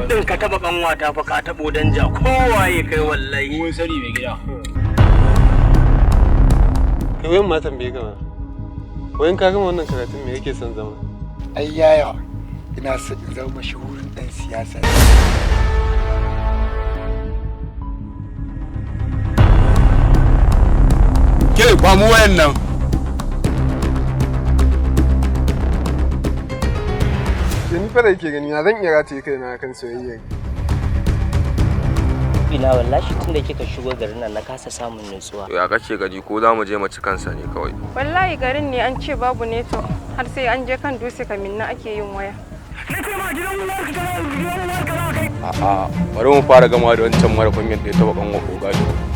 muddin ka taba kanwata fa ka tabo danja kowaye kai wallahi mun sani mai gida kai wayan ma tambaye ka ma wayan ka gama wannan karatun me yake son zama ai yaya ina so in zama mashahurin dan siyasa ke ba mu wayan nan ni fa da yake gani na zan iya rataye kaina kan soyayya ina wallahi tunda kika shigo garin nan na kasa samun nutsuwa ya kace gari ko za mu je mu ci kansa ne kawai wallahi garin ne an ce babu neto har sai an je kan dutse kaminna ake yin waya a'a bari mu fara gama da wancan mara kunyar da ya taba kanwa koga